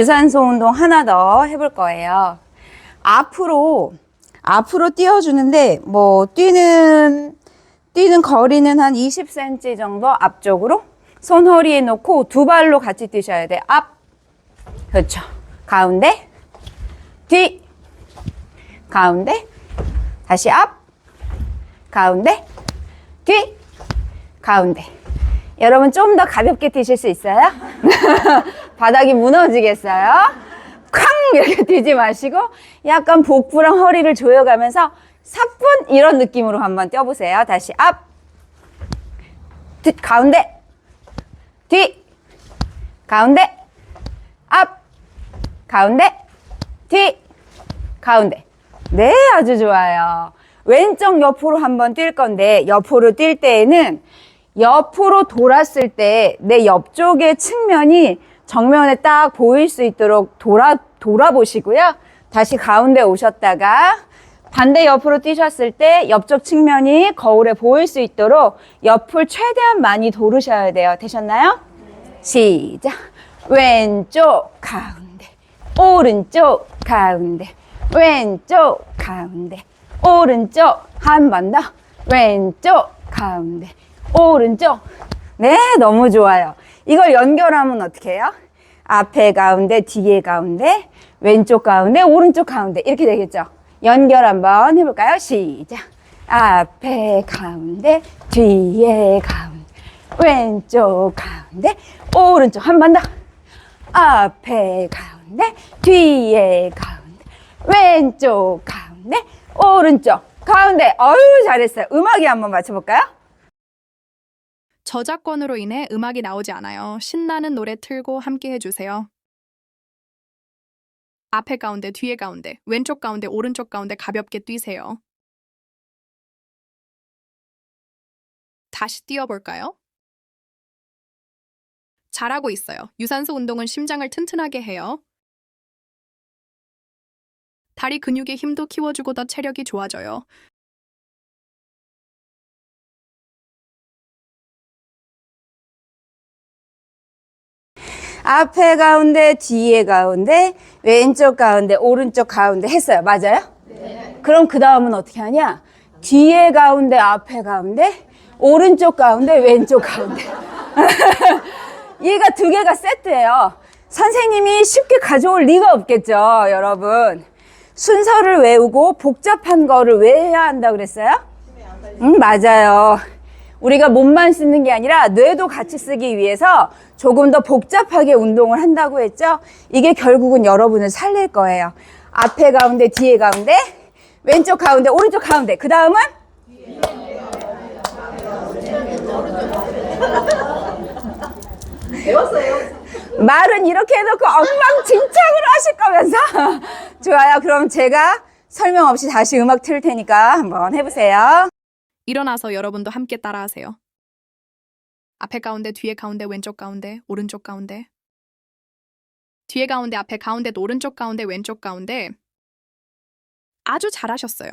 유산소 운동 하나 더 해볼 거예요. 앞으로 띄워주는데, 뛰는 거리는 한 20cm 정도 앞쪽으로 손 허리에 놓고 두 발로 같이 뛰셔야 돼. 앞. 그렇죠. 가운데. 뒤. 가운데. 다시 앞. 가운데. 뒤. 가운데. 여러분 좀 더 가볍게 뛰실 수 있어요? 바닥이 무너지겠어요? 쾅! 이렇게 뛰지 마시고 약간 복부랑 허리를 조여가면서 사뿐 이런 느낌으로 한번 뛰어보세요. 다시 앞, 뒤, 가운데, 뒤, 가운데, 앞, 가운데, 뒤, 가운데. 네, 아주 좋아요. 왼쪽 옆으로 한번 뛸 건데 옆으로 뛸 때에는 옆으로 돌았을 때 내 옆쪽의 측면이 정면에 딱 보일 수 있도록 돌아보시고요. 다시 가운데 오셨다가 반대 옆으로 뛰셨을 때 옆쪽 측면이 거울에 보일 수 있도록 옆을 최대한 많이 돌으셔야 돼요. 되셨나요? 시작. 왼쪽 가운데, 오른쪽 가운데, 왼쪽 가운데, 오른쪽 한 번 더, 왼쪽 가운데, 오른쪽. 네, 너무 좋아요. 이걸 연결하면 어떻게 해요? 앞에 가운데, 뒤에 가운데, 왼쪽 가운데, 오른쪽 가운데 이렇게 되겠죠? 연결 한번 해볼까요? 시작. 앞에 가운데, 뒤에 가운데, 왼쪽 가운데, 오른쪽 한 번 더. 앞에 가운데, 뒤에 가운데, 왼쪽 가운데, 오른쪽 가운데. 어유 잘했어요. 음악이 한번 맞춰볼까요? 저작권으로 인해 음악이 나오지 않아요. 신나는 노래 틀고 함께 해주세요. 앞에 가운데, 뒤에 가운데, 왼쪽 가운데, 오른쪽 가운데 가볍게 뛰세요. 다시 뛰어볼까요? 잘하고 있어요. 유산소 운동은 심장을 튼튼하게 해요. 다리 근육의 힘도 키워주고 더 체력이 좋아져요. 앞에 가운데, 뒤에 가운데, 왼쪽 가운데, 오른쪽 가운데 했어요. 맞아요? 네. 그럼 그 다음은 어떻게 하냐? 뒤에 가운데, 앞에 가운데, 오른쪽 가운데, 왼쪽 가운데. 얘가 두 개가 세트예요. 선생님이 쉽게 가져올 리가 없겠죠, 여러분. 순서를 외우고 복잡한 거를 왜 해야 한다고 그랬어요? 맞아요. 우리가 몸만 쓰는 게 아니라 뇌도 같이 쓰기 위해서 조금 더 복잡하게 운동을 한다고 했죠? 이게 결국은 여러분을 살릴 거예요. 앞에 가운데, 뒤에 가운데, 왼쪽 가운데, 오른쪽 가운데. 그 다음은? 배웠어요. 말은 이렇게 해놓고 엉망진창으로 하실 거면서. 좋아요. 그럼 제가 설명 없이 다시 음악 틀 테니까 한번 해보세요. 일어나서 여러분도 함께 따라하세요. 앞에 가운데, 뒤에 가운데, 왼쪽 가운데, 오른쪽 가운데. 뒤에 가운데, 앞에 가운데, 오른쪽 가운데, 왼쪽 가운데. 아주 잘하셨어요.